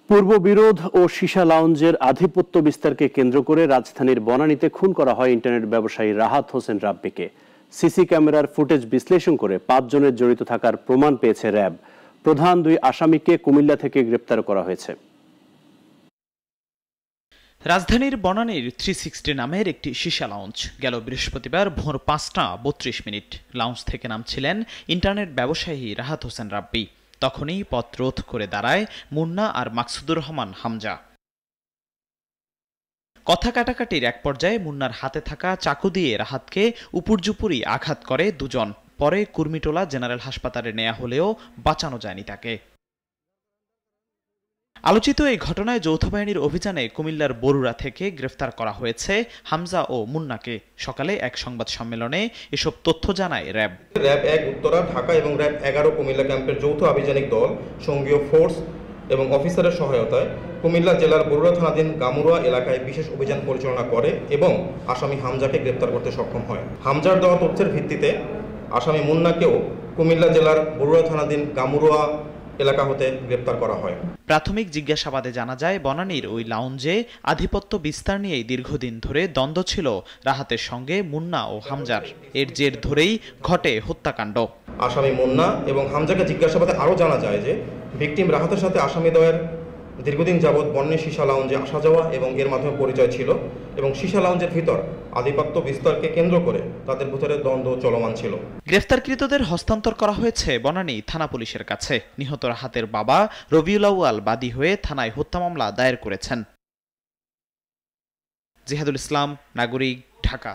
পূর্ববিরোধ ও সীসা লাউঞ্জের আধিপত্য বিস্তারকে কেন্দ্র করে রাজধানীর বনানীতে খুন করা হয় ইন্টারনেট ব্যবসায়ী রাহাত হোসেন রাব্বিকে। সিসি ক্যামেরার ফুটেজ বিশ্লেষণ করে ৫ জনের জড়িত থাকার প্রমাণ পেয়েছে র্যাব। প্রধান ২ আসামিকে কুমিল্লা থেকে গ্রেপ্তার করা হয়েছে। রাজধানীর বনানীর 360 নামের একটি সীসা লাউঞ্জ গেল বৃহস্পতিবার ভোর ৫টা ৩২ লাউঞ্জ থেকে নামছিলেন ইন্টারনেট ব্যবসায়ী রাহাত হোসেন রাব্বি। তখনই পথ রোধ করে দাঁড়ায় মুন্না আর মাকসুদুর রহমান হামজা। কথা কাটাকাটির এক পর্যায়ে মুন্নার হাতে থাকা চাকু দিয়ে রাহাতকে উপর্যুপুরি আঘাত করে দুজন। পরে কুর্মিটোলা জেনারেল হাসপাতালে নেওয়া হলেও বাঁচানো যায়নি তাকে। আলোচিত এই ঘটনায় যৌথ বাহিনীর অভিযানে কুমিল্লার বরুড়া থেকে গ্রেফতার করা হয়েছে হামজা ও মুন্নাকে। সকালে এক সংবাদ সম্মেলনে এসব তথ্য জানায় র্যাব। র্যাব ১ উত্তরা, ঢাকা এবং র্যাব ১১ কুমিল্লা ক্যাম্পের যৌথ আভিযানিক দল সঙ্গীয় ফোর্স এবং অফিসারের সহায়তায় কুমিল্লা জেলার বরুড়া থানাধীন গামুরা এলাকায় বিশেষ অভিযান পরিচালনা করে এবং আসামি হামজাকে গ্রেপ্তার করতে সক্ষম হয়। হামজার দেওয়া তথ্যের ভিত্তিতে আসামি মুন্নাকেও কুমিল্লা জেলার বরুড়া থানাধীন গামুরা এলাকা হতে গ্রেপ্তার করা হয়। প্রাথমিক জিজ্ঞাসাবাদে জানা যায় বনানীর ওই লাউঞ্জে আধিপত্য বিস্তার নিয়েই দীর্ঘদিন ধরে দ্বন্দ্ব ছিল রাহাতের সঙ্গে মুন্না ও হামজার। এর জের ধরেই ঘটে হত্যাকাণ্ড। আসামি মুন্না এবং হামজাকে জিজ্ঞাসাবাদে আরও জানা যায় যে ভিকটিম রাহাতের সাথে আসামিদ্বয়ের দীর্ঘদিন যাবৎ বন্যে সীসা লাউঞ্জে আসা যাওয়া এবং এর মাধ্যমে পরিচয় ছিল এবং সীসা লাউঞ্জের ভিতর আধিপত্য বিস্তারকে কেন্দ্র করে তাদের ভিতরে দ্বন্দ্ব চলমান ছিল। গ্রেফতারকৃতদের হস্তান্তর করা হয়েছে বনানী থানা পুলিশের কাছে। নিহত রাহাতের বাবা রবিউল আউয়াল বাদী হয়ে থানায় হত্যা মামলা দায়ের করেছেন। জিহাদুল ইসলাম, নাগরিক, ঢাকা।